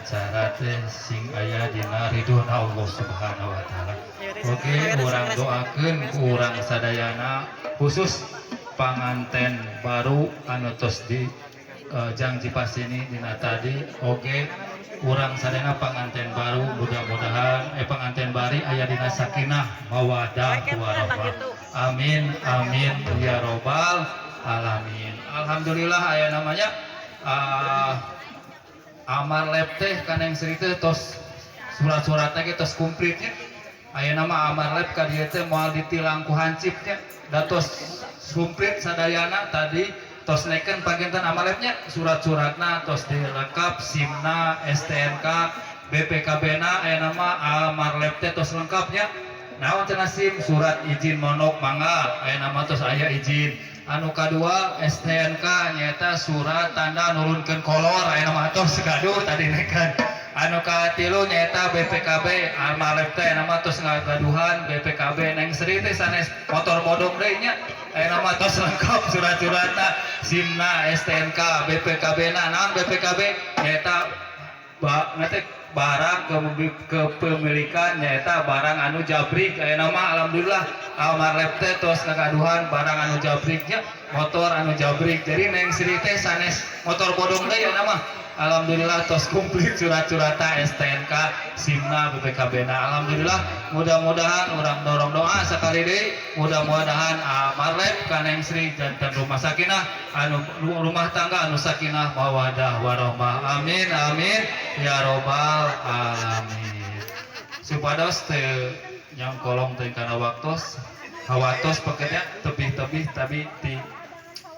acara teh sing aya dina ridhona Allah Subhanahu wa taala. Oke, urang doakeun ku urang sadayana khusus panganten baru anu tos di Jang Cipasini dina tadi. Oke, urang sadayana panganten baru mudah-mudahan panganten bari aya dina sakinah mawaddah warahmah. Amin amin ya robbal alamin. Alhamdulillah aya namanya amar lep teh kaneng Sri teh tos surat-suratna ge tos kumplitnya. Aya nama amar lep ka dieu teh moal ditilang ku hancipnya. Da tos kumplit sadayana tadi tos neken pagentan amar lepnya surat-suratna tos dilengkap SIM-na, STNK, BPKB-na aya nama amar lep teh tos lengkapnya. Naon cenah SIM surat izin monok mangga aya nama tos aya izin. Anu kadua STNK nyata surat tanda nurunkeun kolor aya nama tos gaduh tadi nekan. Anu katilu nyata BPKB amalep teh nama tos ngagaduhan BPKB neng Sri teh sanes motor bodong deui nya aya nama tos lengkap surat-suratna SIM-na STNK BPKB-na naon BPKB nyata barang kepemilikan nyata barang anu jabrik aya nama alhamdulillah amalep teh tos ngagaduhan barang anu jabriknya motor anu jabrik jadi neng Sri teh sanes motor bodong deui nama alhamdulillah tos komplit surat-suratna STNK SIM-na BPKB-na alhamdulillah mudah-mudahan urang dorong doa sakali deui mudah-mudahan amarlep kaneng Sri janten rumah sakinah anu rumah tangga anu sakinah mawaddah warahmah amin amin ya robbal alamin. Supados teu nyangkolong teh kana waktos hawatos pekerja tebih-tebih tapi di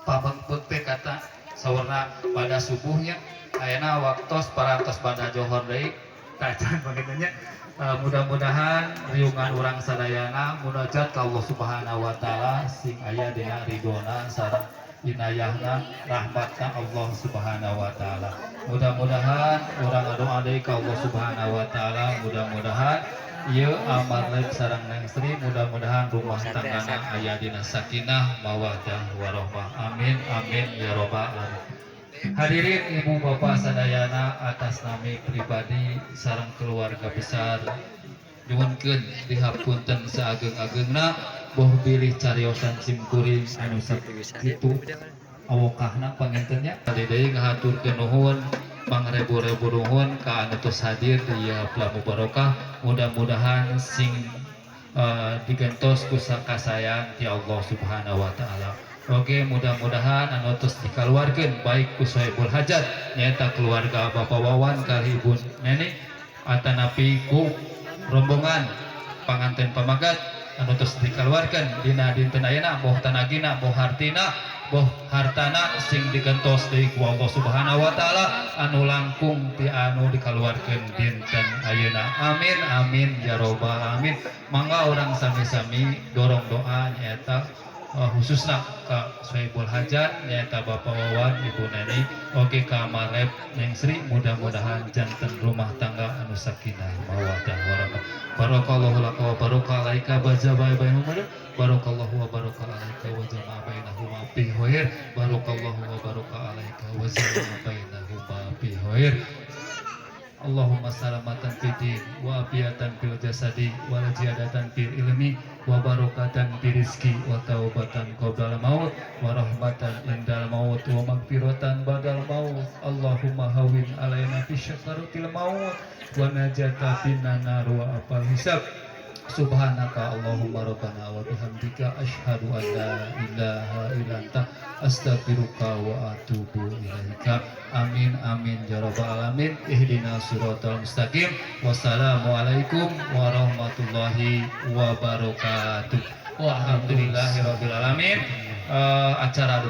pabengpeuk teh kata saurna pada subuhnya ayeuna waktos parantos pada johor deui kacan bagitunya. Mudah-mudahan riungan urang sadayana munajat ka Allah Subhanahu wa taala sing aya dina ridona sareng inayahna rahmatna Allah Subhanahu wa taala. Mudah-mudahan urang ngadoa deui ka Allah Subhanahu wa taala mudah-mudahan ieu amalep sareng neng Sri mudah-mudahan rumah tanggana aya dina sakinah mawaddah warahmah amin amin ya robbal alamin. Hadirin ibu bapak sadayana atas nami pribadi sareng keluarga besar nyuwunkeun dihapunten saageng-agengna boh bilih cariosan simkuring anu sakitu awokahna pangintennya tadi deui ngahaturkeun nuhun pangrebu-rebu nuhun ka anu tos hadir di Plamu Barokah mudah-mudahan sing digentos ku sakasayang ti Allah Subhanahu wa taala. Oke, mudah-mudahan anu tos dikaluarkeun baik ku Soebul Hajat nyaeta keluarga Bapak Wawan kali Ibu Neni atanapi ku rombongan panganten pamagat anu tos dikaluarkeun dina dinten ayeuna boh tanagina boh hartina boh hartana sing digentos deui ku Allah Subhanahu wa taala anu langkung ti anu dikaluarkeun dinten ayeuna amin amin ya robbal alamin. Mangga urang sami-sami dorong doa nyaeta khususna ka Soebul Hajat nyaeta Bapak Wawan Ibu Neni oke ka amalep neng Sri mudah-mudahan janten rumah tangga anu sakinah mawaddah warahmah. Barakallahu laka wa baraka alaika bazabai bainahuma barakallahu wa baraka alaika wa jama'a bainahuma fi khair barakallahu wa baraka alaika wa jama'a bainahuma fi khair. Allahumma salamatan fid din wa afiatan fil jasadi wa ziyadatan fil ilmi wa barakatan fil rizqi wa taubatan qabla maut wa rahmatan indal maut wa magfiratan badal maut. Allahumma hawin alaina fi syakaratil maut wa najata finan nar wa afal hisab. Subhanaka Allahumma rabbana wa bihamdika asyhadu an la ilaha illa anta astaghfiruka wa atubu ilaika. Amin amin ya rabbal alamin. Ihdinas siratal mustaqim. Wassalamualaikum warahmatullahi wabarakatuh. Walhamdulillahirabbil alamin. Acara